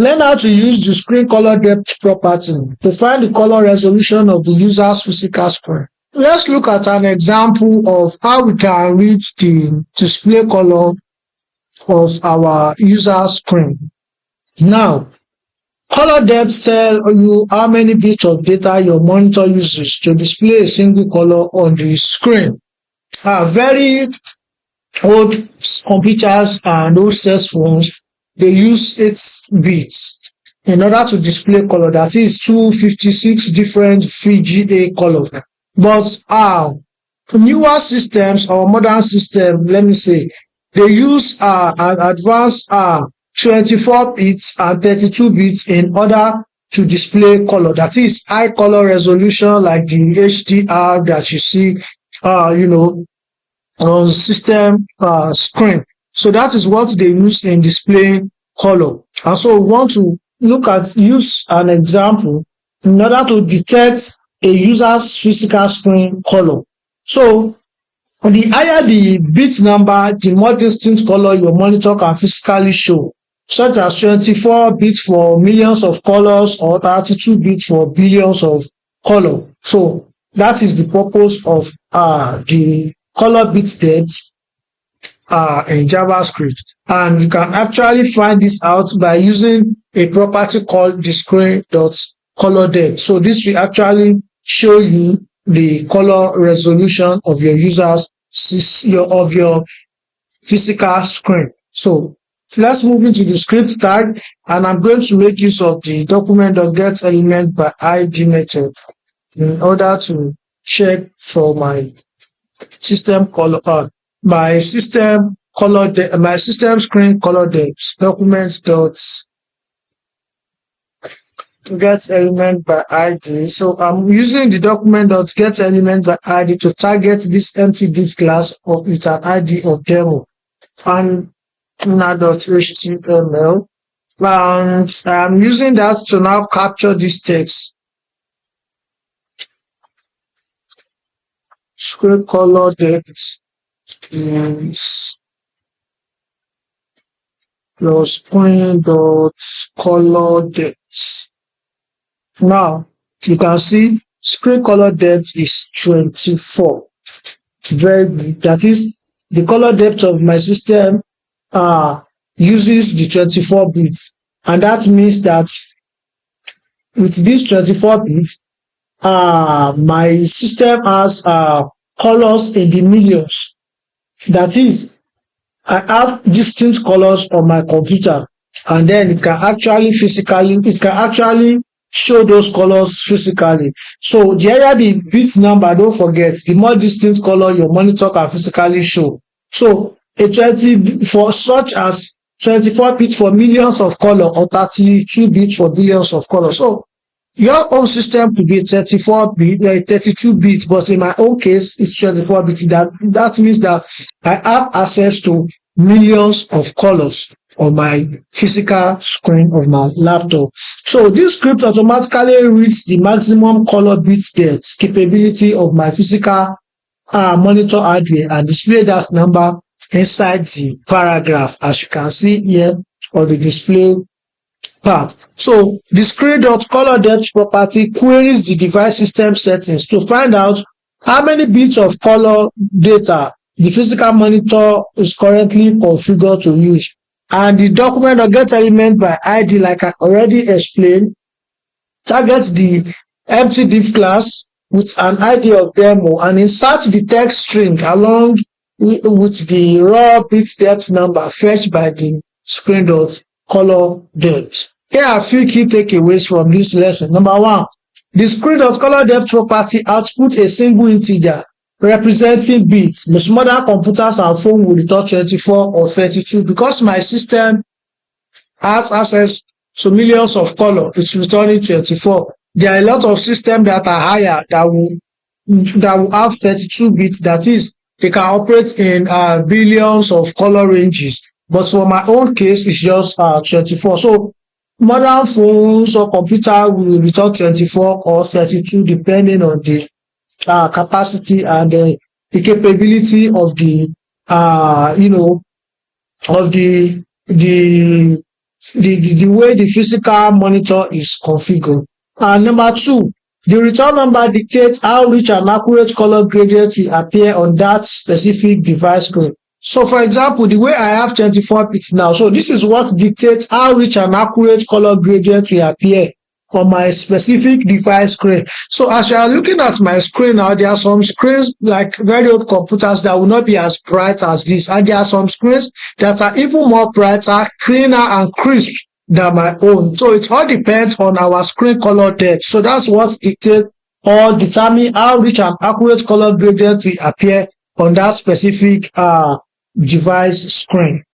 Learn how to use the screen color depth property to find the color resolution of the user's physical screen. Let's look at an example of how we can read the display color of our user screen. Now, color depth tell you how many bits of data your monitor uses to display a single color on the screen. Very old computers and old cell phones, they use 8 bits in order to display color, that is 256 different VGA colors. But newer systems or modern system, let me say, they use an advanced 24 bits and 32 bits in order to display color, that is high color resolution like the HDR that you see on system screen. So that is what they use in displaying color. And so we want to use an example in order to detect a user's physical screen color. So the higher the bit number, the more distinct color your monitor can physically show, such as 24 bits for millions of colors or 32 bits for billions of color. So that is the purpose of the color bit depth in JavaScript. And you can actually find this out by using a property called display.colorDepth. So this will actually show you the color resolution of your your physical screen. So let's move into the script tag, and I'm going to make use of the document.getElementById method in order to check for my system color, my system screen color depth. Document.getElementById. So I'm using the document.getElementById to target this empty div class with an ID of demo and HTML, and I'm using that to now capture this text. Screen color depth is your screen.color depth. Now you can see screen color depth is 24. Very good. That is, the color depth of my system uses the 24 bits, and that means that with these 24 bits, my system has colors in the millions. That is, I have distinct colors on my computer, and then it can actually show those colors physically. So the higher the bit number, don't forget, the more distinct color your monitor can physically show. So for such as 24 bits for millions of color or 32 bits for billions of color. So your own system could be 32 bits, but in my own case, it's 24 bits. That means that I have access to millions of colors on my physical screen of my laptop. So this script automatically reads the maximum color bit depth capability of my physical monitor hardware and display that number inside the paragraph, as you can see here on the display part. So the screen.colorDepth property queries the device system settings to find out how many bits of color data the physical monitor is currently configured to use. And the document.getElementById, like I already explained, targets the empty div class with an ID of demo and insert the text string along with the raw bit depth number fetched by the screen.colorDepth. Here are a few key takeaways from this lesson. Number one, the screen.colorDepth property outputs a single integer representing bits. Most modern computers and phones will return 24 or 32. Because my system has access to millions of colors, it's returning 24. There are a lot of systems that are higher that will have 32 bits. That is, they can operate in billions of color ranges. But for my own case, it's just 24. So modern phones or computer will return 24 or 32 depending on the capacity and the capability of the the way the physical monitor is configured. And number two, the return number dictates how rich and accurate color gradient will appear on that specific device screen. So for example, the way I have 24 bits now, so this is what dictates how rich and accurate color gradient will appear on my specific device screen. So as you are looking at my screen now, there are some screens like very old computers that will not be as bright as this, and there are some screens that are even more brighter, cleaner and crisp than my own. So it all depends on our screen color depth. So that's what dictates or determine how rich and accurate color gradient will appear on that specific device screen.